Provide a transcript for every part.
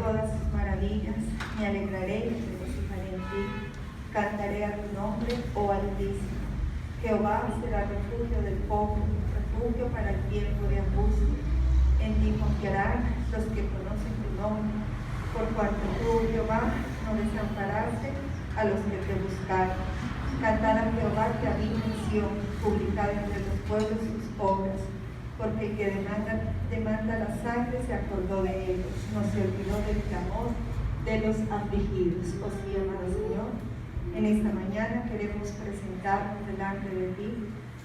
todas sus maravillas, me alegraré y me regocijaré en ti. Cantaré a tu nombre, oh Altísimo. Jehová será refugio del pobre, refugio para el tiempo de angustia. En ti confiarán los que conocen tu nombre, por cuanto tú, Jehová, no desamparaste a los que te buscaron. Cantar a Jehová que habita en Sión, publicar entre los pueblos sus obras, porque el que demanda la sangre se acordó de ellos, no se olvidó del clamor de los afligidos. Oh sí, amado Señor, en esta mañana queremos presentarnos delante de ti,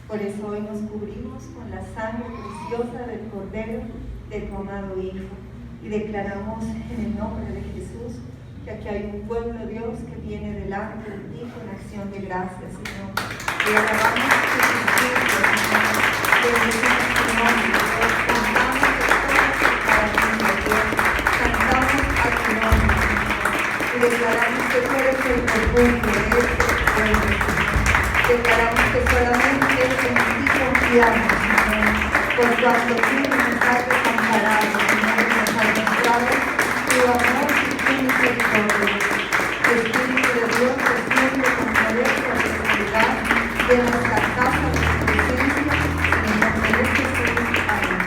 por eso hoy nos cubrimos con la sangre preciosa del Cordero de tu amado Hijo, y declaramos en el nombre de Jesús que aquí hay un pueblo de Dios que viene delante de ti con acción de gracias, Señor. Y alabamos tu Espíritu, Señor. Bendecimos tu nombre, Dios. Cantamos a tu nombre, Señor. Y declaramos que tú eres el refugio de este pueblo, Señor. Declaramos que solamente en ti confiamos, Señor, por cuanto tú nos has desamparado, Señor, y nos has mostrado tu amor y tu misericordia. Espíritu de Dios, desciende con poder sobre la ciudad de nuestra casa de su presencia, en el nombre de Jesús. Amén.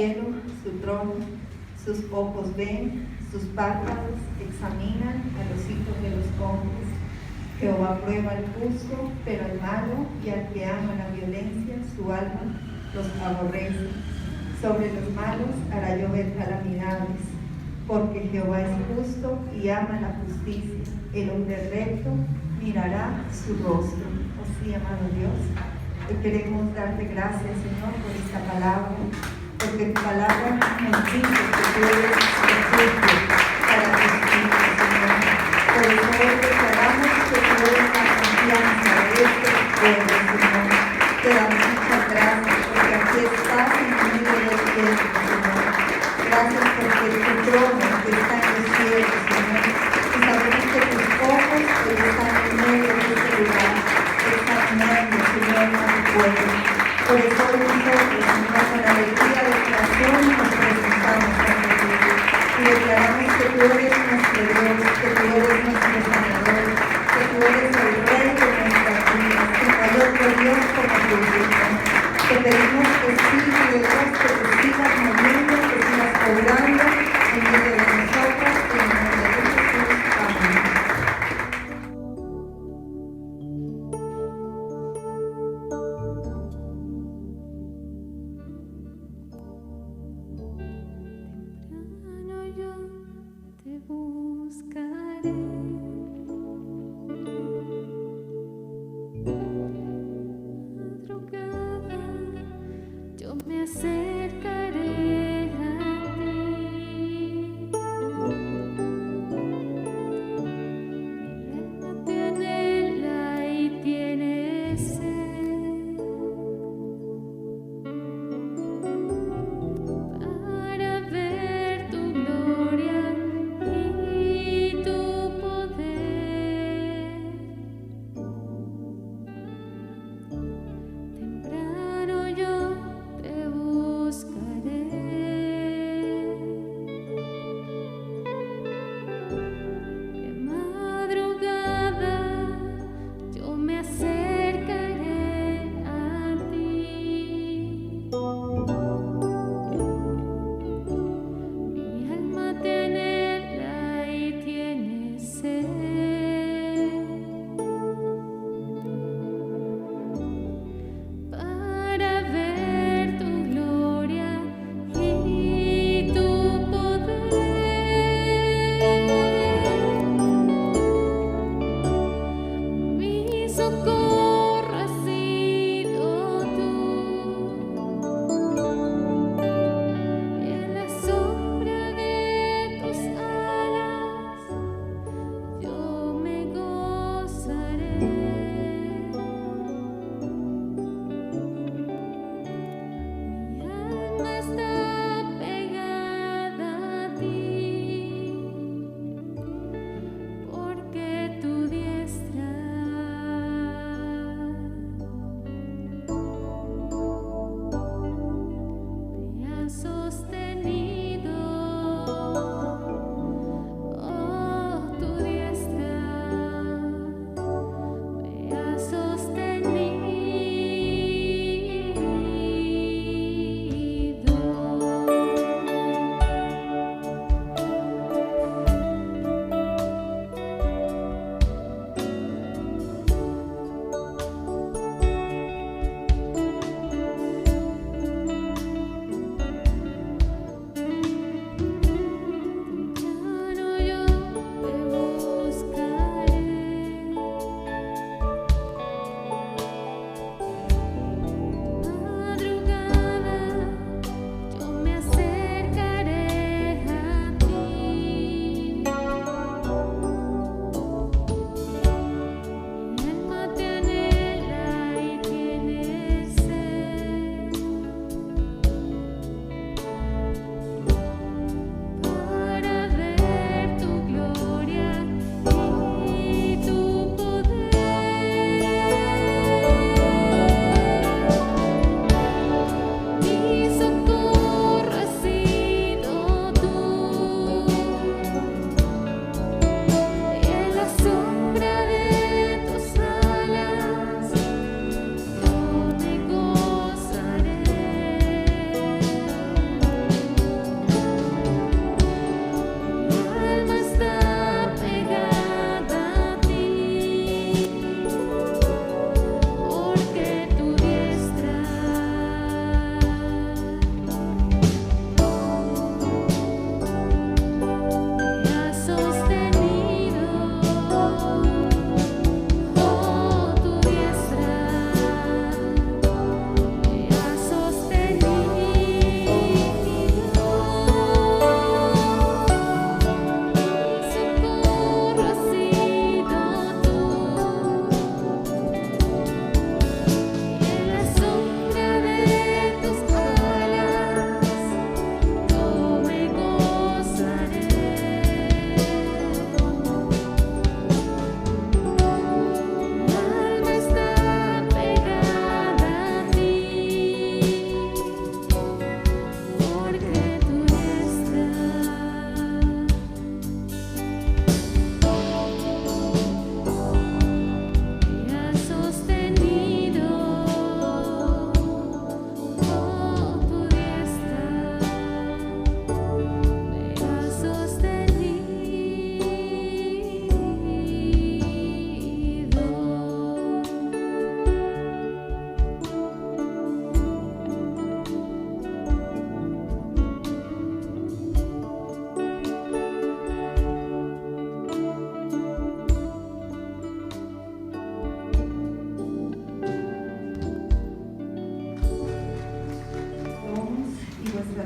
cielo, su trono, sus ojos ven, sus párpados examinan a los hijos de los hombres. Jehová prueba al justo, pero al malo y al que ama la violencia, su alma los aborrece. Sobre los malos hará llover calamidades, porque Jehová es justo y ama la justicia. El hombre recto mirará su rostro. Oh sí, amado Dios, hoy queremos darte gracias, Señor, por esta palabra, porque tu palabra nos dice que tú eres refugio para tus hijos, Señor. Por eso hoy declaramos que tú eres la confianza de este pueblo, Señor. Te damos muchas gracias, porque aquí estás en medio de los cielos, Señor. Gracias porque tu trono que está en los cielos, Señor. Y sabemos que tus ojos hoy están en medio de este lugar, están en medio, Señor, de tu pueblo. Por eso hoy nosotros, Señor, con la alegría del corazón nos presentamos ante ti y declaramos que tú eres nuestro Dios, que tú eres nuestro Sanador,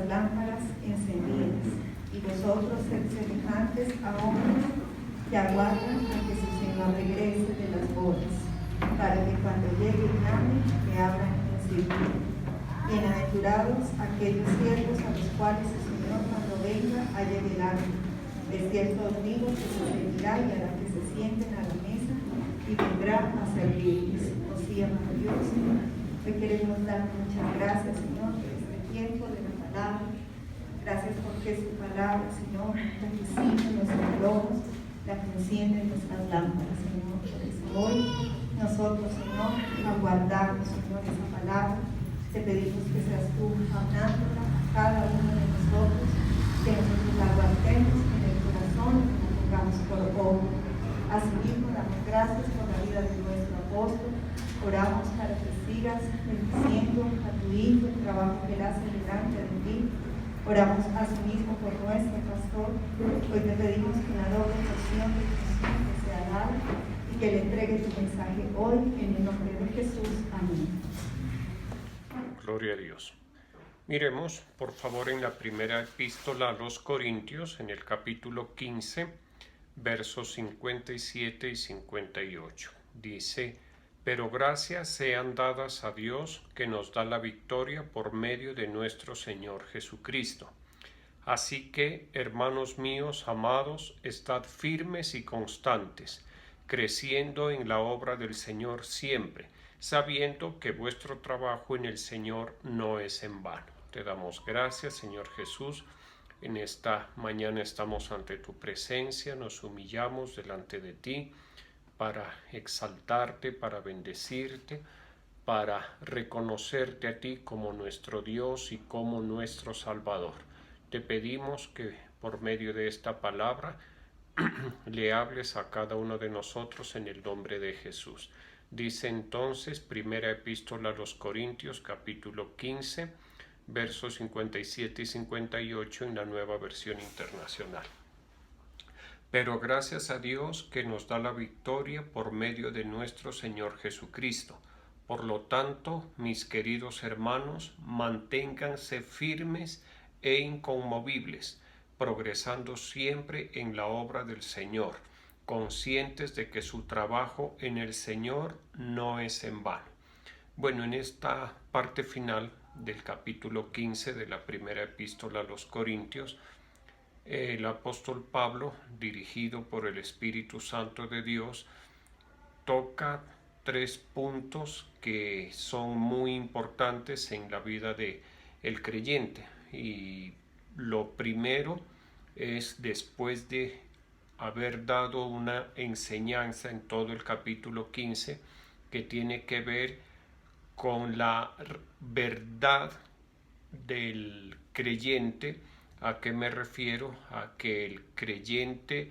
lámparas encendidas, y vosotros sed semejantes a hombres que aguardan a que su Señor regrese de las bodas, para que cuando llegue y llame, le abran en servir. Bienaventurados aquellos siervos a los cuales el Señor cuando venga haya velado. De cierto os digo que se servirá y hará que se sienten a la mesa y vendrá a servirles. Os llama Dios. Hoy queremos dar muchas gracias, Señor, por este tiempo de la palabra. Gracias porque es tu palabra, Señor, la que sigue nuestros lomos, la que enciende nuestras lámparas, Señor. Por eso hoy nosotros, Señor, aguardamos, Señor, esa palabra. Te pedimos que seas tú hablándola a cada uno de nosotros, que nosotros la guardemos en el corazón y que la pongamos por obra. Asimismo, damos gracias por la vida de nuestro apóstol. Oramos para que sigas bendiciendo a tu hijo, el trabajo que él hace delante de ti. Oramos asimismo por nuestro pastor. Hoy te pedimos que la doble porción de unción que sea dada y que le entregue tu mensaje hoy en el nombre de Jesús. Amén. Gloria a Dios. Miremos, por favor, en la primera epístola a los Corintios, en el capítulo 15, versos 57 y 58. Dice: pero gracias sean dadas a Dios, que nos da la victoria por medio de nuestro Señor Jesucristo. Así que, hermanos míos amados, estad firmes y constantes, creciendo en la obra del Señor siempre, sabiendo que vuestro trabajo en el Señor no es en vano. Te damos gracias, Señor Jesús. En esta mañana estamos ante tu presencia, nos humillamos delante de ti para exaltarte, para bendecirte, para reconocerte a ti como nuestro Dios y como nuestro Salvador. Te pedimos que por medio de esta palabra le hables a cada uno de nosotros en el nombre de Jesús. Dice entonces, primera epístola a los Corintios, capítulo 15, versos 57 y 58 en la Nueva Versión Internacional. Pero gracias a Dios que nos da la victoria por medio de nuestro Señor Jesucristo. Por lo tanto, mis queridos hermanos, manténganse firmes e inconmovibles, progresando siempre en la obra del Señor, conscientes de que su trabajo en el Señor no es en vano. Bueno, en esta parte final del capítulo 15 de la primera epístola a los Corintios, el apóstol Pablo, dirigido por el Espíritu Santo de Dios, toca 3 puntos que son muy importantes en la vida del creyente. Y lo primero es, después de haber dado una enseñanza en todo el capítulo 15, que tiene que ver con la verdad del creyente. ¿A qué me refiero? A que el creyente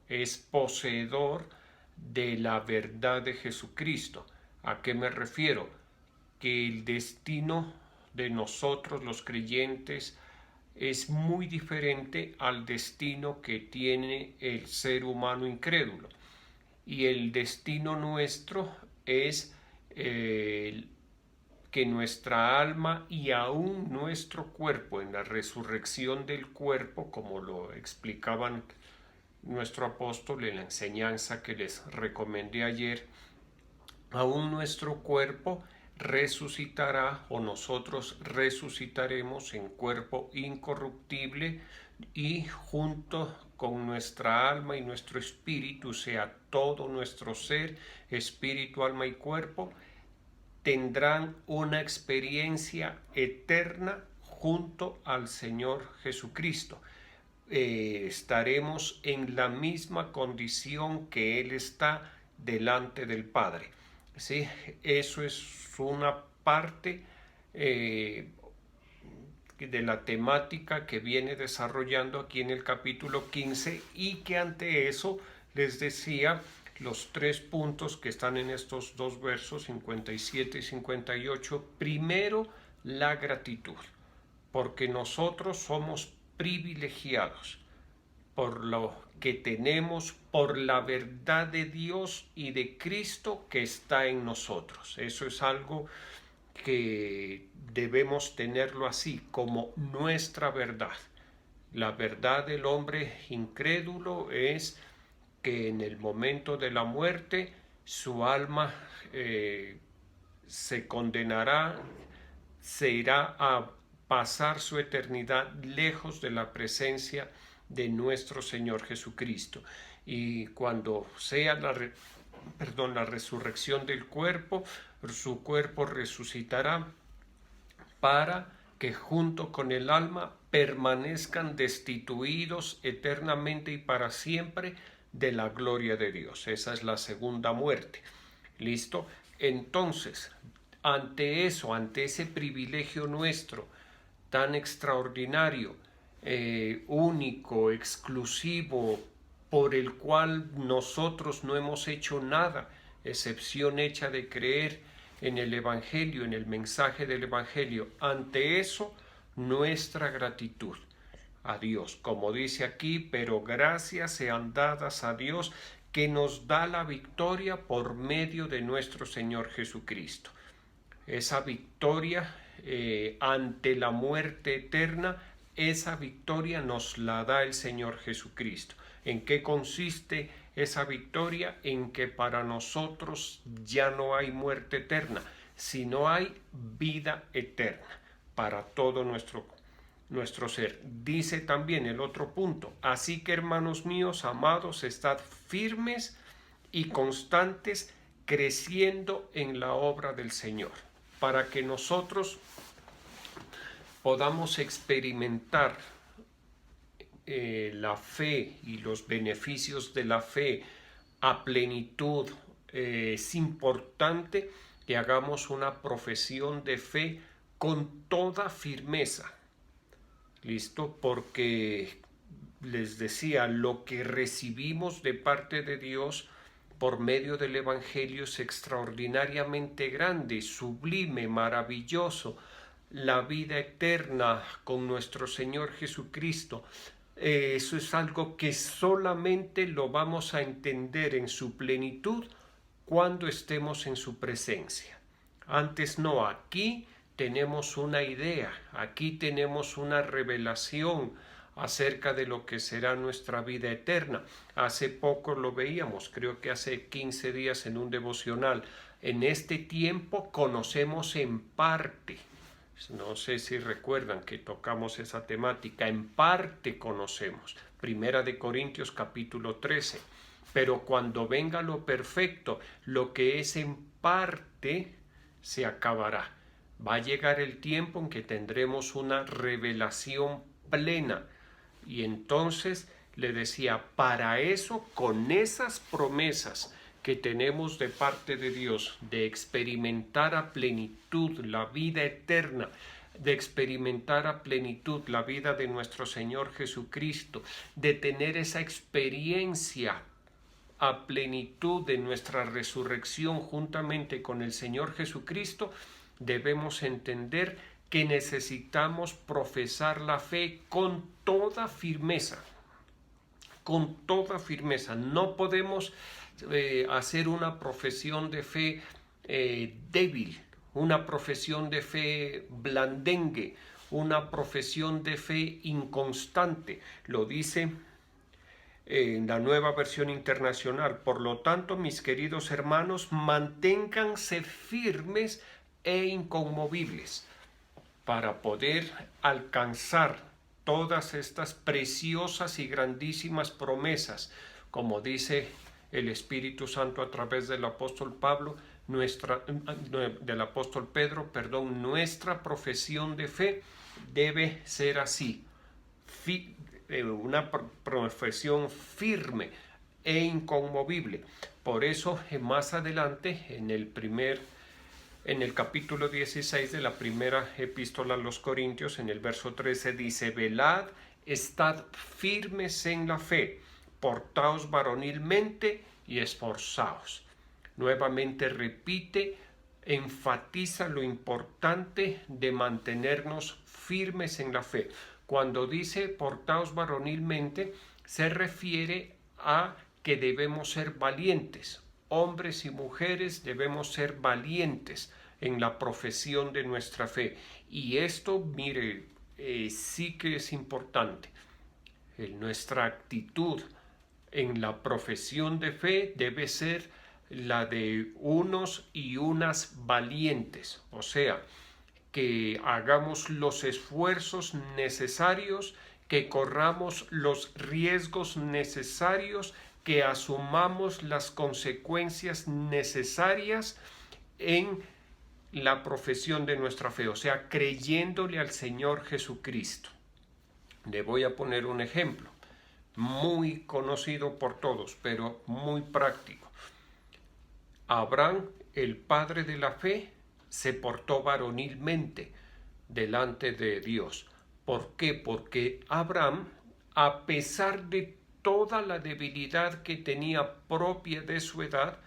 es poseedor de la verdad de Jesucristo. ¿A qué me refiero? Que el destino de nosotros los creyentes es muy diferente al destino que tiene el ser humano incrédulo. Y el destino nuestro es que nuestra alma y aún nuestro cuerpo, en la resurrección del cuerpo, como lo explicaban nuestro apóstol en la enseñanza que les recomendé ayer, aún nuestro cuerpo resucitará, o nosotros resucitaremos en cuerpo incorruptible, y junto con nuestra alma y nuestro espíritu, sea todo nuestro ser, espíritu, alma y cuerpo, tendrán una experiencia eterna junto al Señor Jesucristo. Estaremos en la misma condición que Él está delante del Padre. ¿Sí? Eso es una parte de la temática que viene desarrollando aquí en el capítulo 15, y que ante eso les decía los 3 puntos que están en estos 2 versos 57 y 58. Primero, la gratitud, porque nosotros somos privilegiados por lo que tenemos, por la verdad de Dios y de Cristo que está en nosotros. Eso es algo que debemos tenerlo así, como nuestra verdad. La verdad del hombre incrédulo es que en el momento de la muerte su alma se condenará, se irá a pasar su eternidad lejos de la presencia de nuestro Señor Jesucristo. Y cuando sea la resurrección del cuerpo, su cuerpo resucitará para que junto con el alma permanezcan destituidos eternamente y para siempre de la gloria de Dios. Esa es la segunda muerte. ¿Listo? Entonces, ante eso, ante ese privilegio nuestro tan extraordinario, único, exclusivo, por el cual nosotros no hemos hecho nada, excepción hecha de creer en el Evangelio, en el mensaje del Evangelio. Ante eso, nuestra gratitud a Dios, como dice aquí, pero gracias sean dadas a Dios que nos da la victoria por medio de nuestro Señor Jesucristo. Esa victoria ante la muerte eterna, esa victoria nos la da el Señor Jesucristo. ¿En qué consiste esa victoria? En que para nosotros ya no hay muerte eterna, sino hay vida eterna para todo nuestro ser. Dice también el otro punto: así que, hermanos míos amados, estad firmes y constantes, creciendo en la obra del Señor, para que nosotros podamos experimentar la fe y los beneficios de la fe a plenitud. Es importante que hagamos una profesión de fe con toda firmeza. ¿Listo? Porque les decía, lo que recibimos de parte de Dios por medio del Evangelio es extraordinariamente grande, sublime, maravilloso. La vida eterna con nuestro Señor Jesucristo. Eso es algo que solamente lo vamos a entender en su plenitud cuando estemos en su presencia. Antes no. Aquí tenemos una idea, aquí tenemos una revelación acerca de lo que será nuestra vida eterna. Hace poco lo veíamos, creo que hace 15 días en un devocional. En este tiempo conocemos en parte. No sé si recuerdan que tocamos esa temática. En parte conocemos. Primera de Corintios capítulo 13. Pero cuando venga lo perfecto, lo que es en parte se acabará. Va a llegar el tiempo en que tendremos una revelación plena. Y entonces le decía, para eso, con esas promesas que tenemos de parte de Dios, de experimentar a plenitud la vida eterna, de experimentar a plenitud la vida de nuestro Señor Jesucristo, de tener esa experiencia a plenitud de nuestra resurrección juntamente con el Señor Jesucristo, debemos entender que necesitamos profesar la fe con toda firmeza. Con toda firmeza. No podemos hacer una profesión de fe débil, una profesión de fe blandengue, una profesión de fe inconstante. Lo dice en la Nueva Versión Internacional. Por lo tanto, mis queridos hermanos, manténganse firmes e inconmovibles para poder alcanzar todas estas preciosas y grandísimas promesas, como dice el Espíritu Santo a través del apóstol Pedro, nuestra profesión de fe debe ser así, una profesión firme e inconmovible. Por eso, más adelante, en el capítulo 16 de la primera epístola a los Corintios, en el verso 13, dice: velad, estad firmes en la fe, portaos varonilmente y esforzaos. Nuevamente repite, enfatiza lo importante de mantenernos firmes en la fe. Cuando dice portaos varonilmente, se refiere a que debemos ser valientes. Hombres y mujeres debemos ser valientes. en la profesión de nuestra fe. Y esto, mire, sí que es importante. Nuestra actitud en la profesión de fe debe ser la de unos y unas valientes, o sea, que hagamos los esfuerzos necesarios, que corramos los riesgos necesarios, que asumamos las consecuencias necesarias en la profesión de nuestra fe, o sea, creyéndole al Señor Jesucristo. Le voy a poner un ejemplo, muy conocido por todos, pero muy práctico. Abraham, el padre de la fe, se portó varonilmente delante de Dios. ¿Por qué? Porque Abraham, a pesar de toda la debilidad que tenía propia de su edad,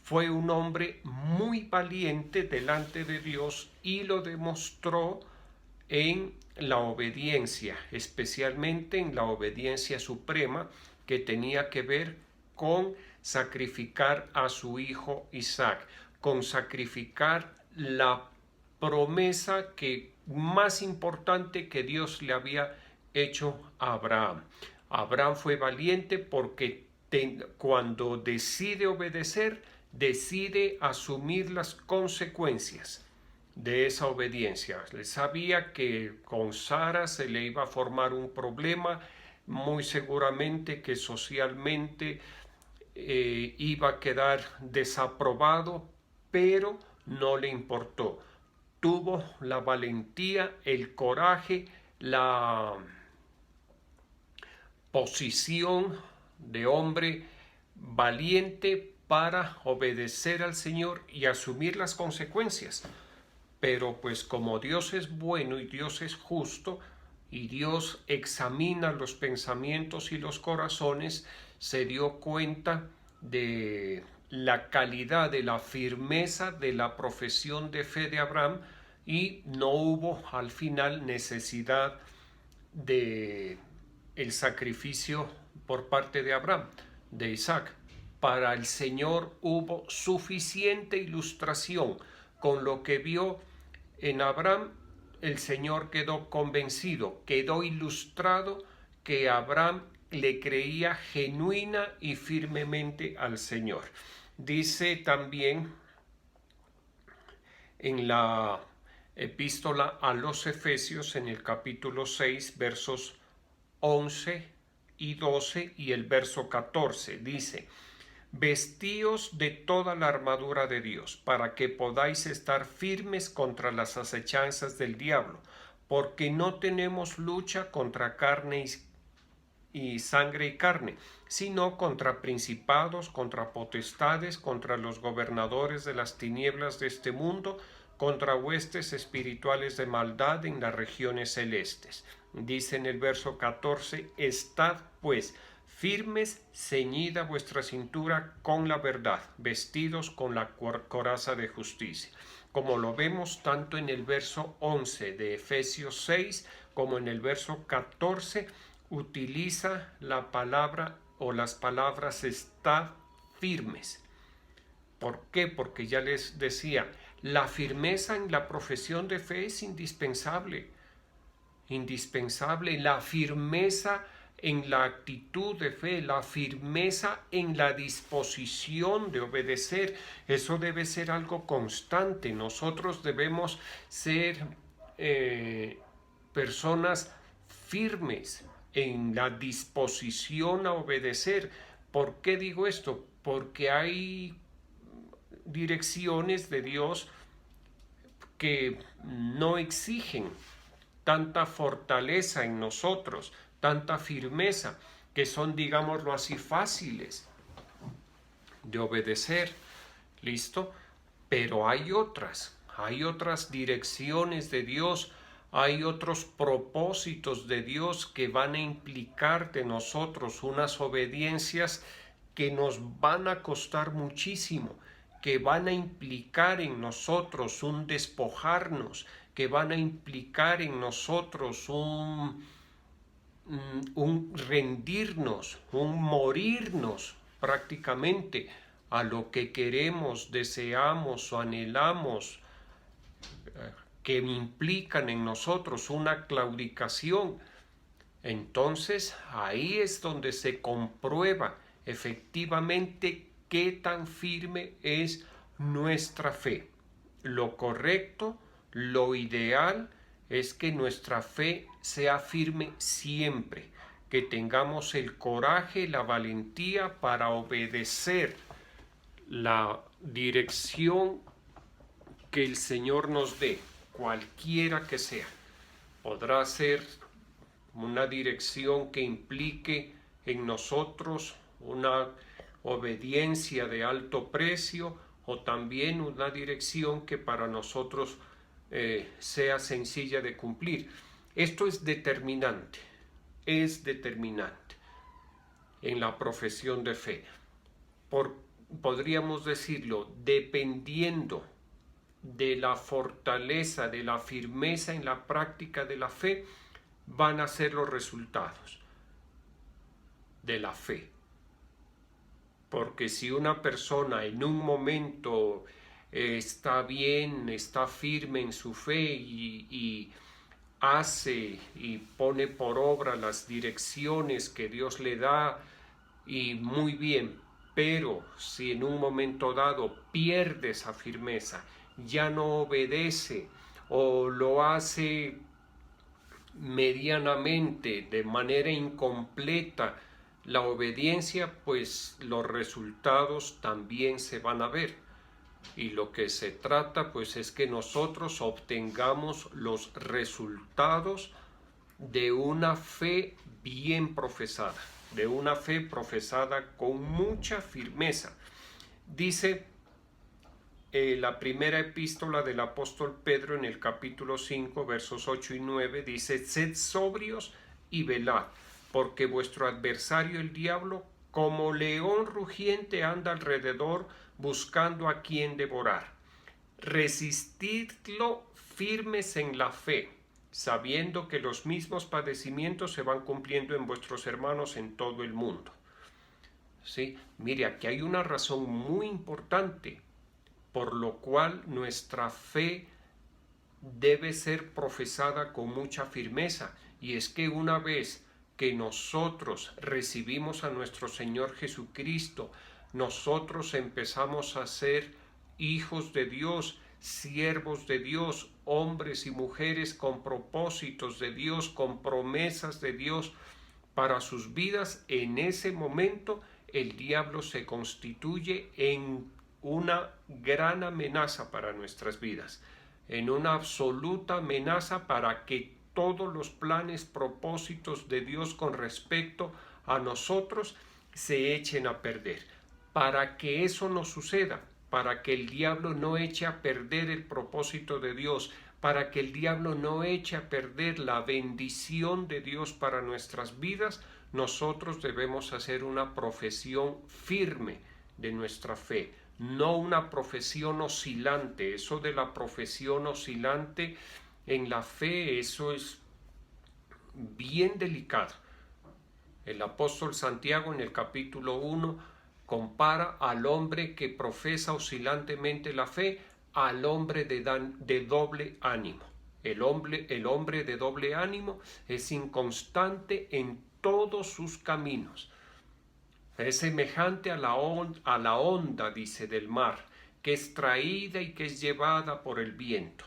fue un hombre muy valiente delante de Dios y lo demostró en la obediencia, especialmente en la obediencia suprema que tenía que ver con sacrificar a su hijo Isaac, con sacrificar la promesa más importante que Dios le había hecho a Abraham. Abraham fue valiente porque cuando decide obedecer, decide asumir las consecuencias de esa obediencia. Él sabía que con Sara se le iba a formar un problema, muy seguramente que socialmente iba a quedar desaprobado, pero no le importó. Tuvo la valentía, el coraje, la posición de hombre valiente para obedecer al Señor y asumir las consecuencias. Pero pues como Dios es bueno y Dios es justo y Dios examina los pensamientos y los corazones, se dio cuenta de la calidad, de la firmeza de la profesión de fe de Abraham y no hubo al final necesidad de el sacrificio por parte de Abraham, de Isaac. Para el Señor hubo suficiente ilustración. Con lo que vio en Abraham, el Señor quedó convencido, quedó ilustrado que Abraham le creía genuina y firmemente al Señor. Dice también en la epístola a los Efesios, en el capítulo 6, versos 11 y 12 y el verso 14, dice: vestíos de toda la armadura de Dios, para que podáis estar firmes contra las acechanzas del diablo, porque no tenemos lucha contra carne y sangre y carne, sino contra principados, contra potestades, contra los gobernadores de las tinieblas de este mundo, contra huestes espirituales de maldad en las regiones celestes. Dice en el verso 14: estad pues firmes, ceñida vuestra cintura con la verdad, vestidos con la coraza de justicia. Como lo vemos tanto en el verso 11 de Efesios 6 como en el verso 14, utiliza la palabra o las palabras estad firmes. ¿Por qué? Porque ya les decía, la firmeza en la profesión de fe es indispensable. Indispensable la firmeza en la actitud de fe, la firmeza en la disposición de obedecer. Eso debe ser algo constante. Nosotros debemos ser personas firmes en la disposición a obedecer. ¿Por qué digo esto? Porque hay direcciones de Dios que no exigen tanta fortaleza en nosotros, tanta firmeza, que son, digámoslo así, fáciles de obedecer. ¿Listo? Pero hay otras direcciones de Dios, hay otros propósitos de Dios que van a implicar de nosotros unas obediencias que nos van a costar muchísimo, que van a implicar en nosotros un despojarnos, que van a implicar en nosotros un rendirnos, un morirnos prácticamente a lo que queremos, deseamos o anhelamos, que implican en nosotros una claudicación, entonces ahí es donde se comprueba efectivamente qué tan firme es nuestra fe. Lo correcto, lo ideal es que nuestra fe sea firme siempre, que tengamos el coraje, la valentía para obedecer la dirección que el Señor nos dé, cualquiera que sea. Podrá ser una dirección que implique en nosotros una obediencia de alto precio, o también una dirección que para nosotros sea sencilla de cumplir. Esto es determinante en la profesión de fe. Podríamos decirlo, dependiendo de la fortaleza, de la firmeza en la práctica de la fe, van a ser los resultados de la fe. Porque si una persona en un momento está bien, está firme en su fe y hace y pone por obra las direcciones que Dios le da, y muy bien, pero si en un momento dado pierde esa firmeza, ya no obedece o lo hace medianamente, de manera incompleta, la obediencia, pues los resultados también se van a ver. Y lo que se trata, pues, es que nosotros obtengamos los resultados de una fe bien profesada, de una fe profesada con mucha firmeza. Dice la primera epístola del apóstol Pedro en el capítulo 5, versos 8 y 9, dice: sed sobrios y velad, porque vuestro adversario el diablo, como león rugiente, anda alrededor buscando a quien devorar. Resistidlo firmes en la fe, sabiendo que los mismos padecimientos se van cumpliendo en vuestros hermanos en todo el mundo. ¿Sí? Mire, aquí hay una razón muy importante por lo cual nuestra fe debe ser profesada con mucha firmeza, y es que una vez que nosotros recibimos a nuestro Señor Jesucristo, nosotros empezamos a ser hijos de Dios, siervos de Dios, hombres y mujeres con propósitos de Dios, con promesas de Dios para sus vidas. En ese momento el diablo se constituye en una gran amenaza para nuestras vidas, en una absoluta amenaza para que todos los planes, propósitos de Dios con respecto a nosotros se echen a perder. Para que eso no suceda, para que el diablo no eche a perder el propósito de Dios, para que el diablo no eche a perder la bendición de Dios para nuestras vidas, nosotros debemos hacer una profesión firme de nuestra fe, no una profesión oscilante. Eso de la profesión oscilante en la fe, eso es bien delicado. El apóstol Santiago en el capítulo 1 compara al hombre que profesa oscilantemente la fe al hombre de doble ánimo. El hombre de doble ánimo es inconstante en todos sus caminos. Es semejante a la onda, dice, del mar, que es traída y que es llevada por el viento.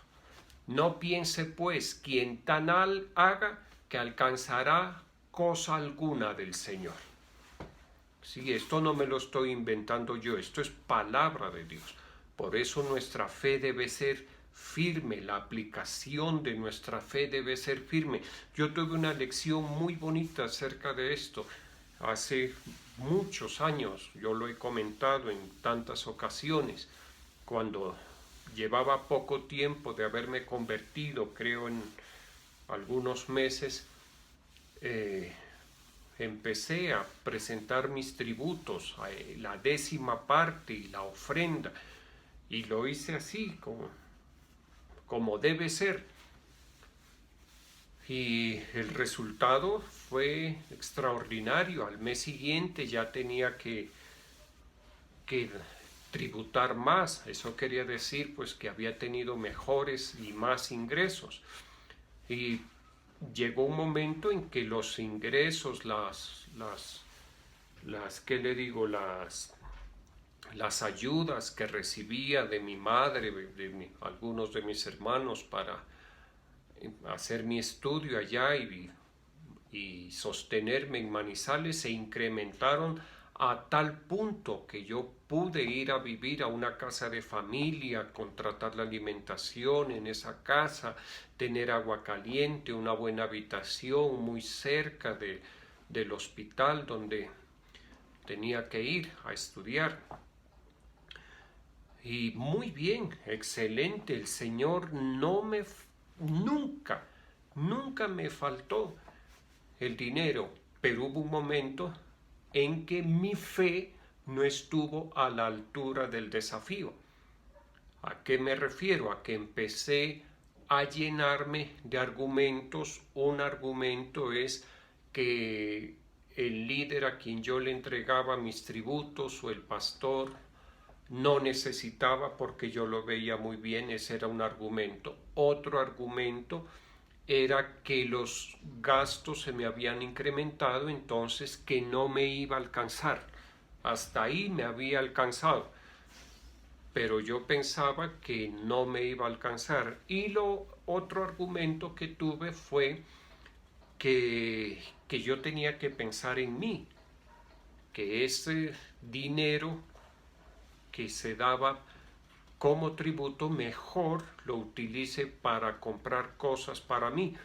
No piense, pues, quien tan haga, que alcanzará cosa alguna del Señor. Sí, esto no me lo estoy inventando yo, esto es palabra de Dios. Por eso nuestra fe debe ser firme, la aplicación de nuestra fe debe ser firme. Yo tuve una lección muy bonita acerca de esto hace muchos años, yo lo he comentado en tantas ocasiones, cuando llevaba poco tiempo de haberme convertido, creo en algunos meses, empecé a presentar mis tributos, la 10ª parte y la ofrenda, y lo hice así, como debe ser. Y el resultado fue extraordinario. Al mes siguiente ya tenía que que tributar más. Eso quería decir pues que había tenido mejores y más ingresos. Y llegó un momento en que los ingresos, ¿qué le digo? Las ayudas que recibía de mi madre, algunos de mis hermanos para hacer mi estudio allá y sostenerme en Manizales se incrementaron a tal punto que yo pude ir a vivir a una casa de familia, contratar la alimentación en esa casa, tener agua caliente, una buena habitación muy cerca del hospital donde tenía que ir a estudiar. Y muy bien, excelente, el Señor nunca me faltó el dinero, pero hubo un momento en que mi fe no estuvo a la altura del desafío. ¿A qué me refiero? A que empecé a llenarme de argumentos. Un argumento es que el líder a quien yo le entregaba mis tributos o el pastor no necesitaba porque yo lo veía muy bien. Ese era un argumento. Otro argumento era que los gastos se me habían incrementado, entonces que no me iba a alcanzar. Hasta ahí me había alcanzado, pero yo pensaba que no me iba a alcanzar. Y otro argumento que tuve fue que yo tenía que pensar en mí, que ese dinero que se daba como tributo mejor lo utilice para comprar cosas para mí.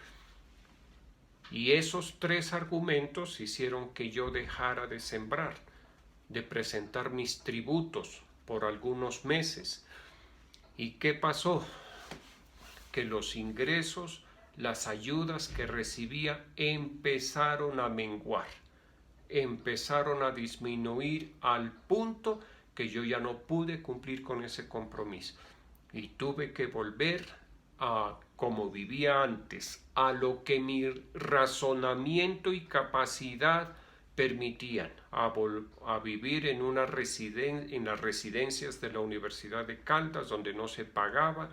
Y esos tres argumentos hicieron que yo dejara de sembrar, de presentar mis tributos por algunos meses. ¿Y qué pasó? Que los ingresos, las ayudas que recibía empezaron a menguar, empezaron a disminuir al punto que yo ya no pude cumplir con ese compromiso y tuve que volver a como vivía antes, a lo que mi razonamiento y capacidad permitían, a vivir en las residencias de la Universidad de Caldas, donde no se pagaba,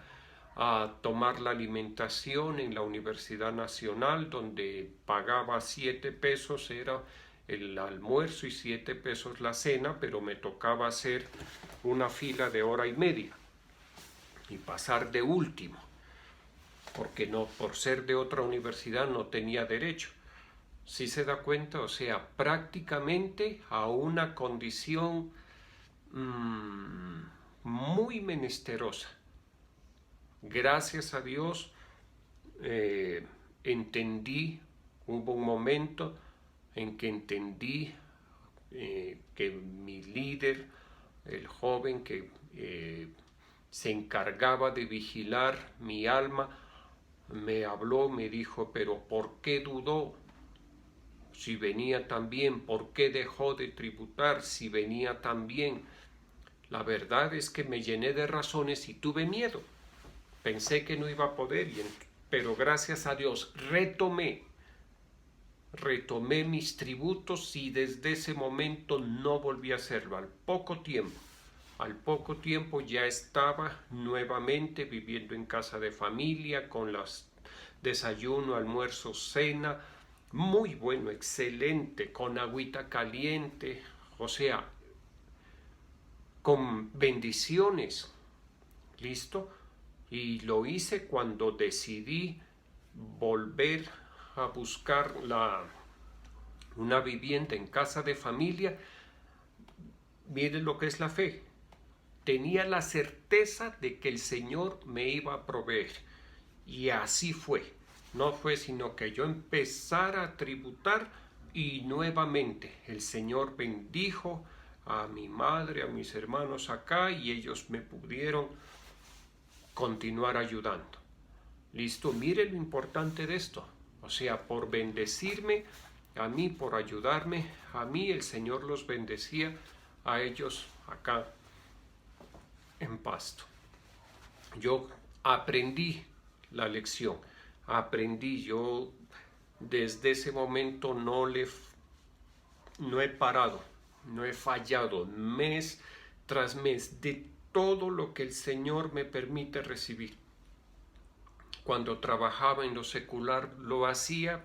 a tomar la alimentación en la Universidad Nacional, donde pagaba 7 pesos, era el almuerzo y 7 pesos la cena, pero me tocaba hacer una fila de hora y media y pasar de último, porque no, por ser de otra universidad no tenía derecho. ¿Sí se da cuenta? O sea, prácticamente a una condición muy menesterosa. Gracias a Dios entendí, hubo un momento en que entendí que mi líder, el joven que se encargaba de vigilar mi alma, me habló, me dijo, pero ¿por qué dudó? Si venía tan bien, ¿por qué dejó de tributar si venía tan bien? La verdad es que me llené de razones y tuve miedo. Pensé que no iba a poder, pero gracias a Dios retomé mis tributos y desde ese momento no volví a hacerlo. Al poco tiempo ya estaba nuevamente viviendo en casa de familia con los desayuno, almuerzo, cena, muy bueno, excelente, con agüita caliente, o sea, con bendiciones, ¿listo? Y lo hice cuando decidí volver a buscar una vivienda en casa de familia. Miren lo que es la fe. Tenía la certeza de que el Señor me iba a proveer. Y así fue. No fue sino que yo empezara a tributar y nuevamente el Señor bendijo a mi madre, a mis hermanos acá y ellos me pudieron continuar ayudando. ¿Listo? Mire lo importante de esto. O sea, por bendecirme a mí, por ayudarme a mí, el Señor los bendecía a ellos acá en Pasto. Yo aprendí la lección, yo desde ese momento no he parado, no he fallado, mes tras mes de todo lo que el Señor me permite recibir. Cuando trabajaba en lo secular, lo hacía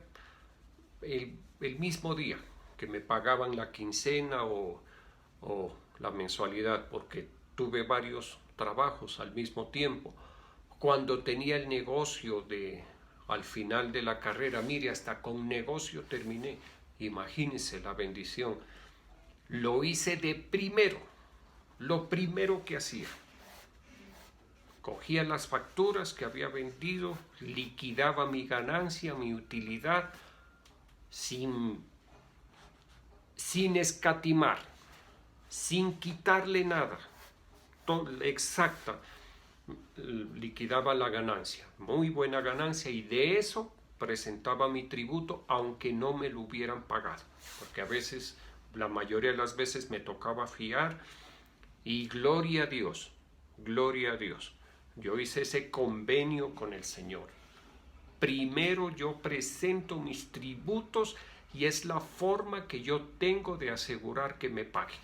el mismo día que me pagaban la quincena o la mensualidad, porque tuve varios trabajos al mismo tiempo. Cuando tenía el negocio al final de la carrera, mire, hasta con negocio terminé. Imagínense la bendición. Lo hice de primero, lo primero que hacía. Cogía las facturas que había vendido, liquidaba mi ganancia, mi utilidad, sin escatimar, sin quitarle nada. Exacta, liquidaba la ganancia, muy buena ganancia, y de eso presentaba mi tributo aunque no me lo hubieran pagado, porque a veces, la mayoría de las veces me tocaba fiar, y gloria a Dios, gloria a Dios. Yo hice ese convenio con el Señor. Primero yo presento mis tributos y es la forma que yo tengo de asegurar que me paguen.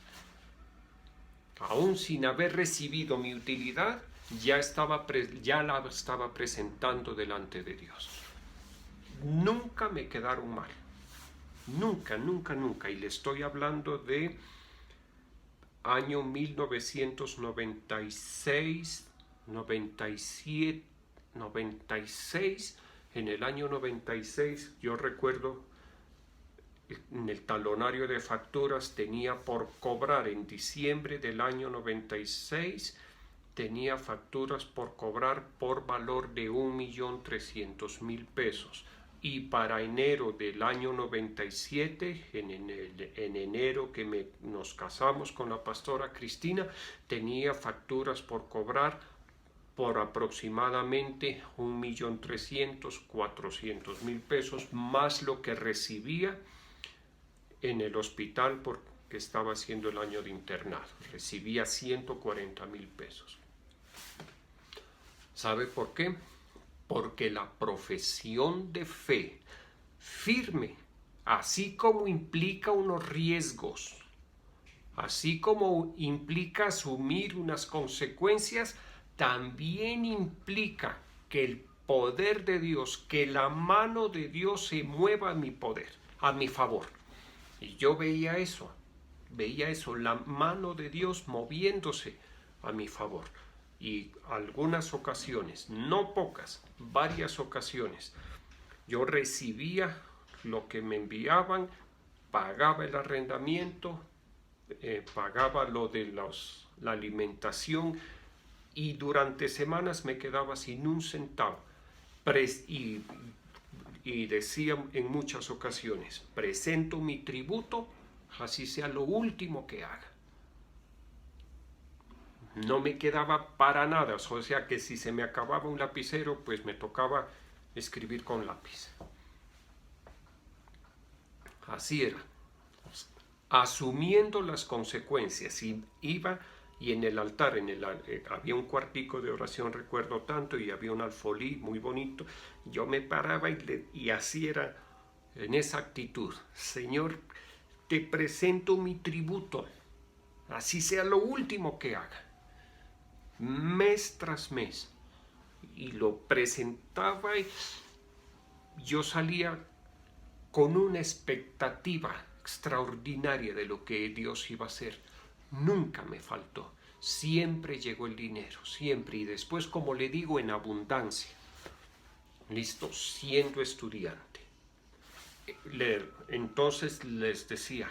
Aún sin haber recibido mi utilidad, ya la estaba presentando delante de Dios. Nunca me quedaron mal. Nunca, nunca, nunca. Y le estoy hablando de año 1996, 97, 96. En el año 96, yo recuerdo, en el talonario de facturas tenía por cobrar en diciembre del año 96, tenía facturas por cobrar por valor de 1.300.000 pesos. Y para enero del año 97, en enero que nos casamos con la pastora Cristina, tenía facturas por cobrar por aproximadamente 1.300.000, 400.000 pesos, más lo que recibía en el hospital porque estaba haciendo el año de internado. Recibía 140.000 pesos. ¿Sabe por qué? Porque la profesión de fe firme, así como implica unos riesgos, así como implica asumir unas consecuencias, también implica que el poder de Dios, que la mano de Dios se mueva a mi poder, a mi favor. Y yo veía eso, la mano de Dios moviéndose a mi favor. Y algunas ocasiones, no pocas, varias ocasiones, yo recibía lo que me enviaban, pagaba el arrendamiento, pagaba lo de la alimentación, y durante semanas me quedaba sin un centavo. Y decía en muchas ocasiones, presento mi tributo, así sea lo último que haga. No me quedaba para nada, o sea que si se me acababa un lapicero, pues me tocaba escribir con lápiz. Así era, asumiendo las consecuencias. Y iba, y en el altar, había un cuartico de oración, recuerdo tanto, y había un alfolí muy bonito. Yo me paraba y así era, en esa actitud: Señor, te presento mi tributo, así sea lo último que haga. Mes tras mes, y lo presentaba, y yo salía con una expectativa extraordinaria de lo que Dios iba a hacer. Nunca me faltó, siempre llegó el dinero, siempre, y después, como le digo, en abundancia. Listo, siendo estudiante. Entonces les decía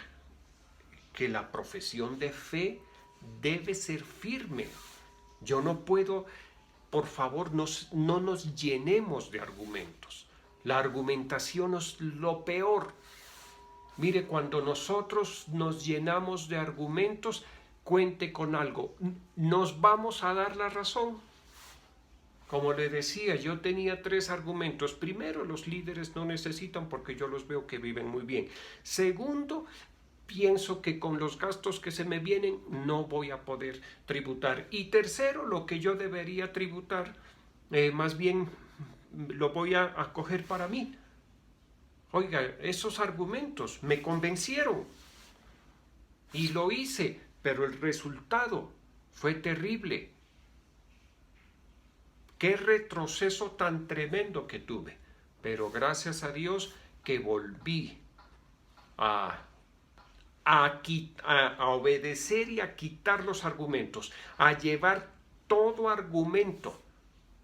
que la profesión de fe debe ser firme. Yo no puedo, por favor, no nos llenemos de argumentos. La argumentación es lo peor. Mire, cuando nosotros nos llenamos de argumentos, cuente con algo, nos vamos a dar la razón. Como le decía, yo tenía 3 argumentos. Primero, los líderes no necesitan porque yo los veo que viven muy bien. Segundo, pienso que con los gastos que se me vienen no voy a poder tributar. Y tercero, lo que yo debería tributar, más bien lo voy a coger para mí. Oiga, esos argumentos me convencieron y lo hice, pero el resultado Fue terrible. Qué retroceso tan tremendo que tuve. Pero gracias a Dios que volví a obedecer y a quitar los argumentos, a llevar todo argumento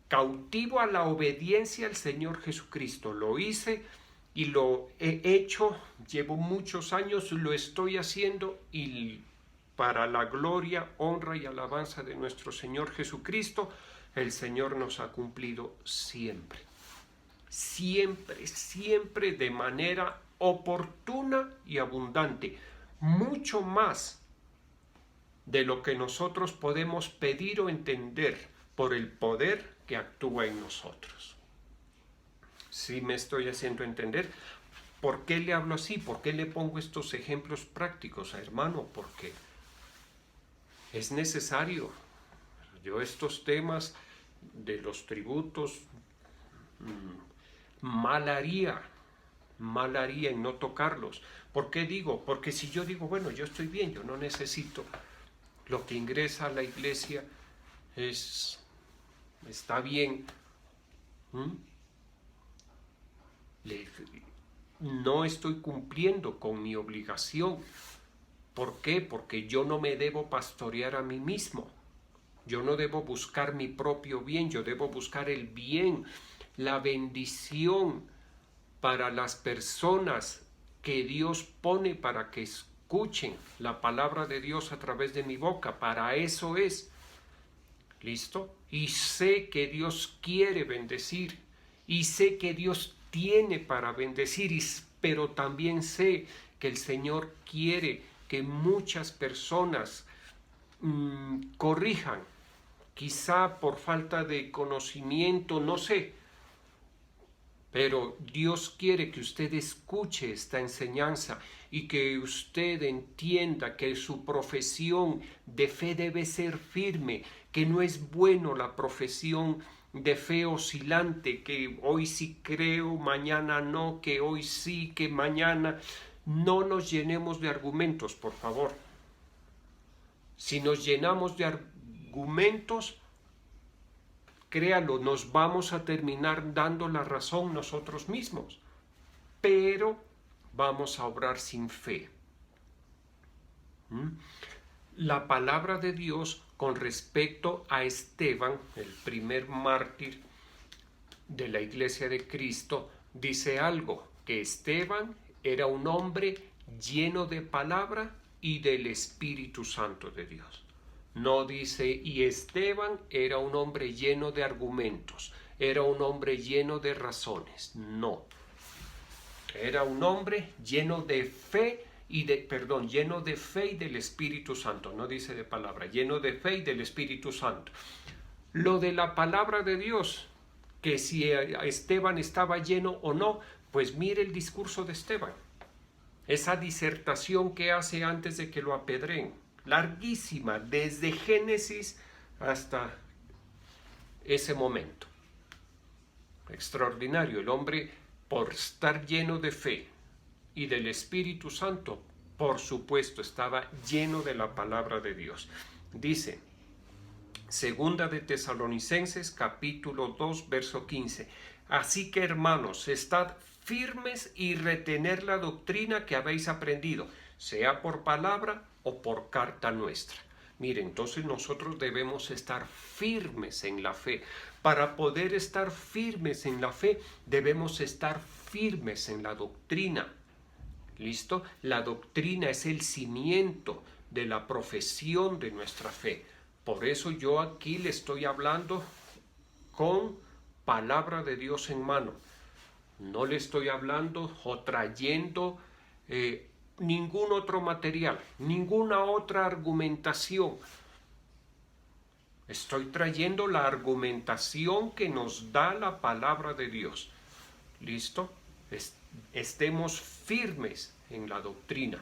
cautivo a la obediencia al Señor Jesucristo. Lo hice y lo he hecho, llevo muchos años, lo estoy haciendo, y para la gloria, honra y alabanza de nuestro Señor Jesucristo, el Señor nos ha cumplido siempre. Siempre, siempre de manera oportuna y abundante, mucho más de lo que nosotros podemos pedir o entender por el poder que actúa en nosotros. ¿Sí me estoy haciendo entender? ¿Por qué le hablo así? ¿Por qué le pongo estos ejemplos prácticos, hermano? Porque es necesario. Yo estos temas de los tributos, mal haría en no tocarlos. ¿Por qué digo? Porque si yo digo, bueno, yo estoy bien, yo no necesito, lo que ingresa a la iglesia está bien, no estoy cumpliendo con mi obligación. ¿Por qué? Porque yo no me debo pastorear a mí mismo. Yo no debo buscar mi propio bien, yo debo buscar el bien, la bendición para las personas que Dios pone para que escuchen la palabra de Dios a través de mi boca. Para eso es. ¿Listo? Y sé que Dios quiere bendecir, y sé que Dios tiene para bendecir, pero también sé que el Señor quiere que muchas personas corrijan, quizá por falta de conocimiento, no sé, pero Dios quiere que usted escuche esta enseñanza y que usted entienda que su profesión de fe debe ser firme, que no es bueno la profesión de fe oscilante, que hoy sí creo, mañana no, que hoy sí, que mañana. No nos llenemos de argumentos, por favor. Si nos llenamos de argumentos, créalo, nos vamos a terminar dando la razón nosotros mismos, pero vamos a obrar sin fe. La palabra de Dios con respecto a Esteban, el primer mártir de la Iglesia de Cristo, dice algo, que Esteban era un hombre lleno de palabra y del Espíritu Santo de Dios. No dice, y Esteban era un hombre lleno de argumentos, era un hombre lleno de razones. No. Era un hombre lleno de fe lleno de fe y del Espíritu Santo. No dice de palabra, lleno de fe y del Espíritu Santo. Lo de la palabra de Dios, que si Esteban estaba lleno o no, pues mire el discurso de Esteban. Esa disertación que hace antes de que lo apedreen, larguísima, desde Génesis hasta ese momento. Extraordinario. El hombre, por estar lleno de fe y del Espíritu Santo, por supuesto, estaba lleno de la palabra de Dios. Dice, Segunda de Tesalonicenses, capítulo 2, verso 15. Así que, hermanos, estad firmes y retener la doctrina que habéis aprendido, sea por palabra o por carta nuestra. Mire, entonces nosotros debemos estar firmes en la fe. Para poder estar firmes en la fe, debemos estar firmes en la doctrina. ¿Listo? La doctrina es el cimiento de la profesión de nuestra fe. Por eso yo aquí le estoy hablando con palabra de Dios en mano. No le estoy hablando o trayendo ningún otro material, ninguna otra argumentación. Estoy trayendo la argumentación que nos da la palabra de Dios. ¿Listo? Estemos firmes en la doctrina.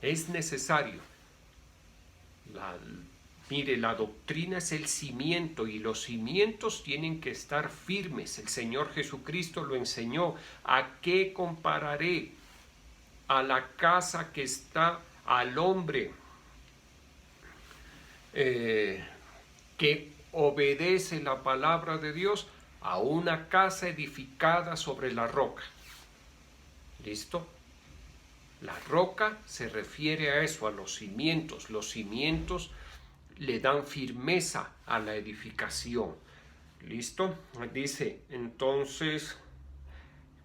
Es necesario. Mire, la doctrina es el cimiento y los cimientos tienen que estar firmes. El Señor Jesucristo lo enseñó. ¿A qué compararé? A la casa que está al hombre que obedece la palabra de Dios a una casa edificada sobre la roca. ¿Listo? La roca se refiere a eso, a los cimientos. Los cimientos le dan firmeza a la edificación. ¿Listo? Dice entonces,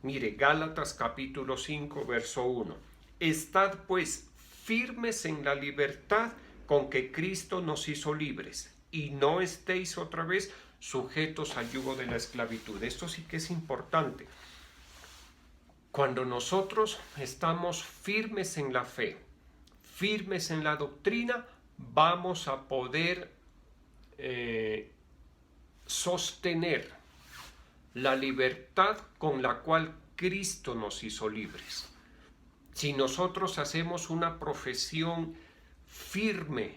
mire, Gálatas capítulo 5, verso 1. Estad pues firmes en la libertad con que Cristo nos hizo libres, y no estéis otra vez sujetos al yugo de la esclavitud. Esto sí que es importante. Cuando nosotros estamos firmes en la fe, firmes en la doctrina, vamos a poder sostener la libertad con la cual Cristo nos hizo libres. Si nosotros hacemos una profesión firme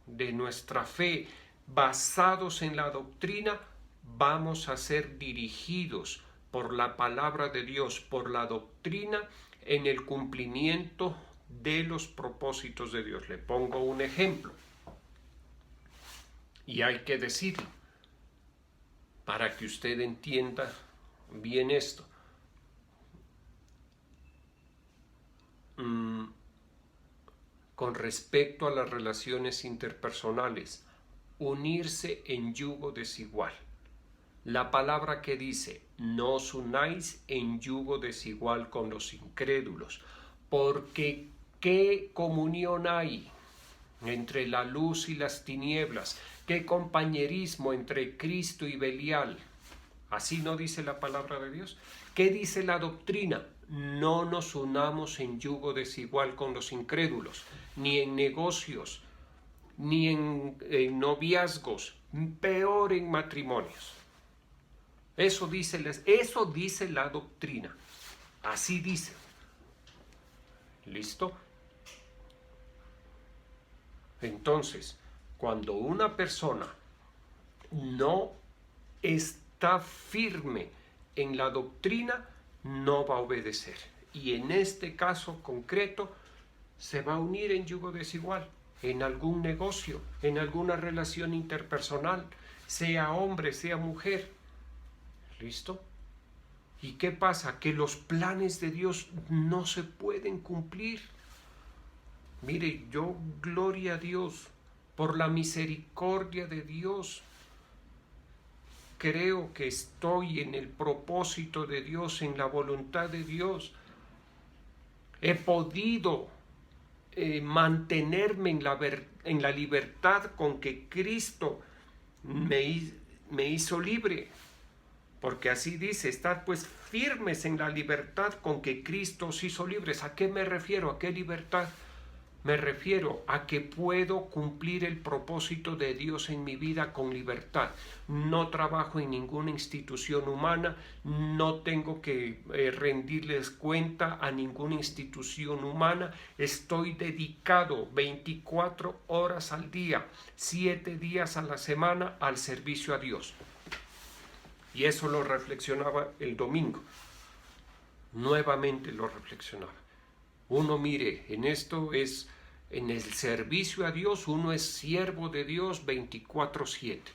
de nuestra fe, basados en la doctrina, vamos a ser dirigidos por la palabra de Dios, por la doctrina, en el cumplimiento de los propósitos de Dios. Le pongo un ejemplo, y hay que decirlo, para que usted entienda bien esto. Con respecto a las relaciones interpersonales, unirse en yugo desigual. La palabra que dice, no os unáis en yugo desigual con los incrédulos, porque ¿qué comunión hay entre la luz y las tinieblas? ¿Qué compañerismo entre Cristo y Belial? ¿Así no dice la palabra de Dios? ¿Qué dice la doctrina? No nos unamos en yugo desigual con los incrédulos, ni en negocios, ni en noviazgos, peor en matrimonios. Eso dice la doctrina. Así dice. ¿Listo? Entonces, cuando una persona no está firme en la doctrina, no va a obedecer. Y en este caso concreto, se va a unir en yugo desigual, en algún negocio, en alguna relación interpersonal, sea hombre, sea mujer. ¿Listo? ¿Y qué pasa? Que los planes de Dios no se pueden cumplir. Mire, yo, gloria a Dios, por la misericordia de Dios, creo que estoy en el propósito de Dios, en la voluntad de Dios. He podido mantenerme en la libertad con que Cristo me hizo libre. Porque así dice, estad pues firmes en la libertad con que Cristo os hizo libres. ¿A qué me refiero? ¿A qué libertad? Me refiero a que puedo cumplir el propósito de Dios en mi vida con libertad. No trabajo en ninguna institución humana, no tengo que rendirles cuenta a ninguna institución humana. Estoy dedicado 24 horas al día, 7 días a la semana al servicio a Dios. Y eso lo reflexionaba el domingo. Nuevamente lo reflexionaba. Uno, mire, en el servicio a Dios, uno es siervo de Dios 24/7.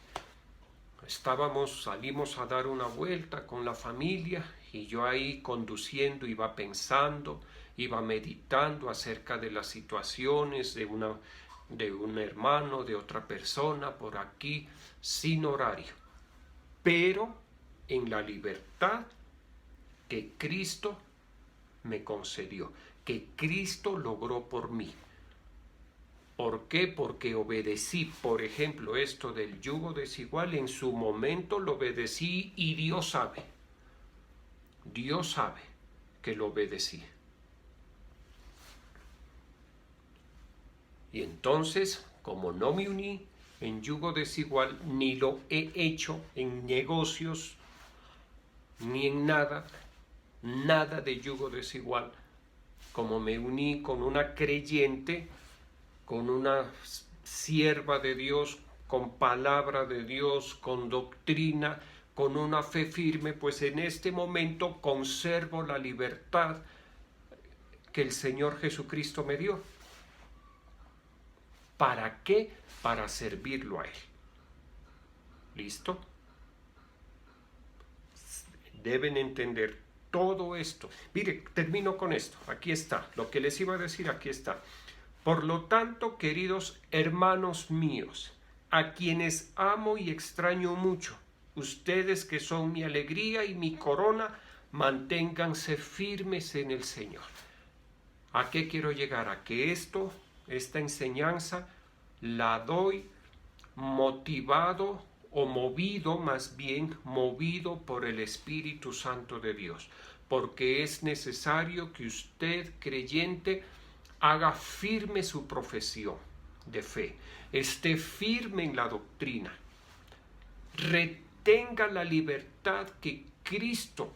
Salimos a dar una vuelta con la familia y yo ahí conduciendo iba pensando, iba meditando acerca de las situaciones de un hermano, de otra persona por aquí, sin horario, pero en la libertad que Cristo me concedió, que Cristo logró por mí. ¿Por qué? Porque obedecí, por ejemplo, esto del yugo desigual, en su momento lo obedecí y Dios sabe que lo obedecí. Y entonces, como no me uní en yugo desigual, ni lo he hecho en negocios, ni en nada de yugo desigual, como me uní con una creyente, con una sierva de Dios, con palabra de Dios, con doctrina, con una fe firme, pues en este momento conservo la libertad que el Señor Jesucristo me dio. ¿Para qué? Para servirlo a Él. ¿Listo? Deben entender todo esto. Mire, termino con esto. Aquí está. Lo que les iba a decir, aquí está. Por lo tanto, queridos hermanos míos, a quienes amo y extraño mucho, ustedes que son mi alegría y mi corona, manténganse firmes en el Señor. ¿A qué quiero llegar? A que esta enseñanza la doy motivado o movido, más bien movido por el Espíritu Santo de Dios, porque es necesario que usted, creyente, haga firme su profesión de fe, esté firme en la doctrina, retenga la libertad que Cristo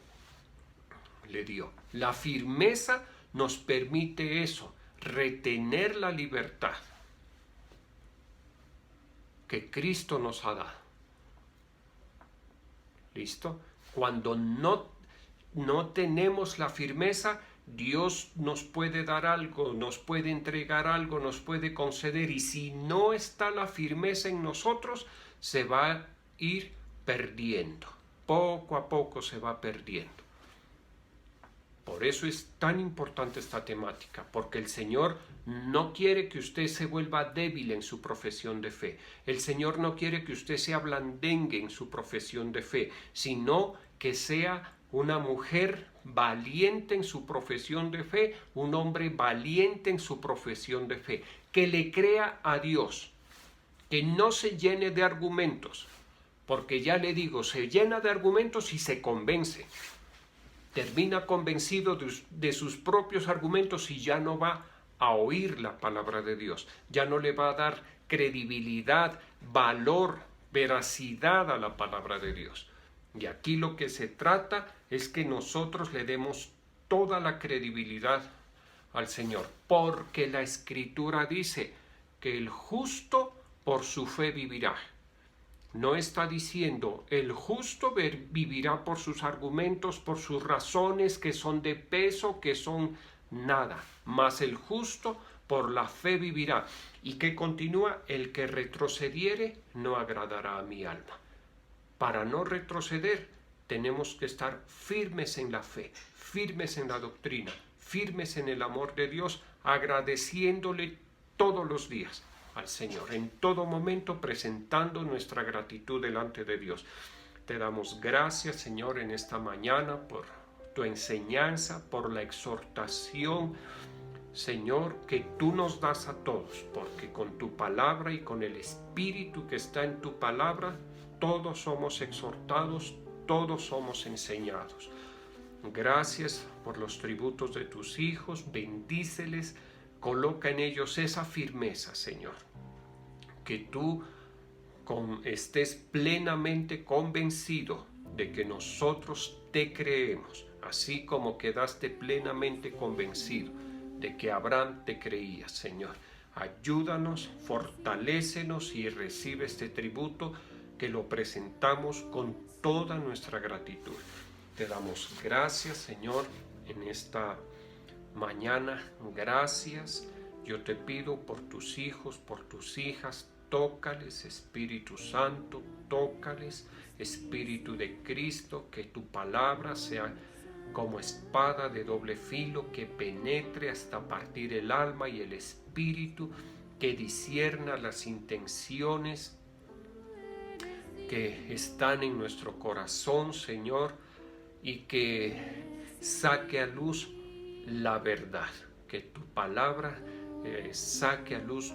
le dio. La firmeza nos permite eso, retener la libertad que Cristo nos ha dado. ¿Listo? Cuando no tenemos la firmeza, Dios nos puede dar algo, nos puede entregar algo, nos puede conceder, y si no está la firmeza en nosotros, se va a ir perdiendo. Poco a poco se va perdiendo. Por eso es tan importante esta temática, porque el Señor no quiere que usted se vuelva débil en su profesión de fe. El Señor no quiere que usted sea blandengue en su profesión de fe, sino que sea una mujer valiente en su profesión de fe, un hombre valiente en su profesión de fe, que le crea a Dios, que no se llene de argumentos, porque ya le digo, se llena de argumentos y se convence. Termina convencido de sus propios argumentos y ya no va a oír la palabra de Dios, ya no le va a dar credibilidad, valor, veracidad a la palabra de Dios. Y aquí lo que se trata es que nosotros le demos toda la credibilidad al Señor, porque la Escritura dice que el justo por su fe vivirá. No está diciendo el justo vivirá por sus argumentos, por sus razones que son de peso, que son nada, mas el justo por la fe vivirá. Y que continúa, el que retrocediere no agradará a mi alma. Para no retroceder tenemos que estar firmes en la fe, firmes en la doctrina, firmes en el amor de Dios, agradeciéndole todos los días al Señor, en todo momento presentando nuestra gratitud delante de Dios. Te damos gracias, Señor, en esta mañana por tu enseñanza, por la exhortación, Señor, que tú nos das a todos, porque con tu palabra y con el Espíritu que está en tu palabra, todos somos exhortados, todos somos enseñados. Gracias por los tributos de tus hijos, bendíceles, coloca en ellos esa firmeza, Señor, que tú estés plenamente convencido de que nosotros te creemos, así como quedaste plenamente convencido de que Abraham te creía, Señor. Ayúdanos, fortalécenos y recibe este tributo que lo presentamos con toda nuestra gratitud. Te damos gracias, Señor, en esta mañana. Gracias. Yo te pido por tus hijos, por tus hijas, tócales, Espíritu Santo, tócales, Espíritu de Cristo, que tu palabra sea como espada de doble filo, que penetre hasta partir el alma y el espíritu, que discierna las intenciones que están en nuestro corazón, Señor, y que saque a luz la verdad, que tu palabra saque a luz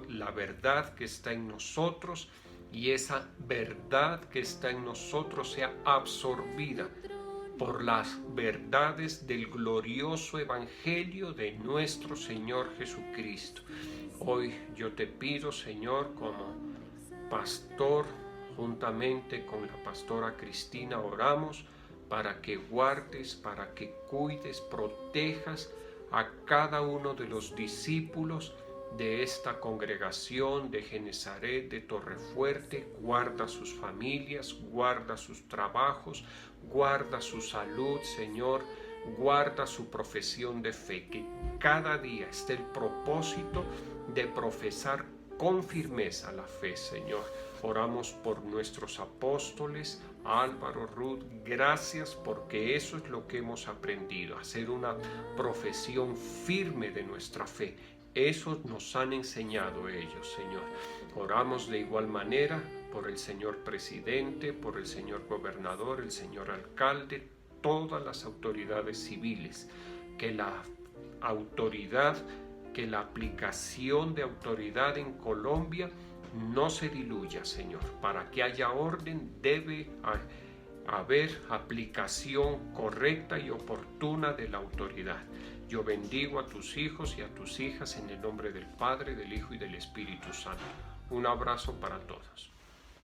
la verdad que está en nosotros, y esa verdad que está en nosotros sea absorbida por las verdades del glorioso Evangelio de nuestro Señor Jesucristo. Hoy yo te pido, Señor, como pastor, juntamente con la pastora Cristina, oramos para que guardes, para que cuides, protejas a cada uno de los discípulos de esta congregación de Genezaret, de Torrefuerte. Guarda sus familias, guarda sus trabajos, guarda su salud, Señor, guarda su profesión de fe, que cada día esté el propósito de profesar con firmeza la fe, Señor. Oramos por nuestros apóstoles, Álvaro, Ruth, gracias porque eso es lo que hemos aprendido, hacer una profesión firme de nuestra fe. Eso nos han enseñado ellos, Señor. Oramos de igual manera por el señor presidente, por el señor gobernador, el señor alcalde, todas las autoridades civiles, que la autoridad, que la aplicación de autoridad en Colombia no se diluya, Señor. Para que haya orden debe haber aplicación correcta y oportuna de la autoridad. Yo bendigo a tus hijos y a tus hijas en el nombre del Padre, del Hijo y del Espíritu Santo. Un abrazo para todos.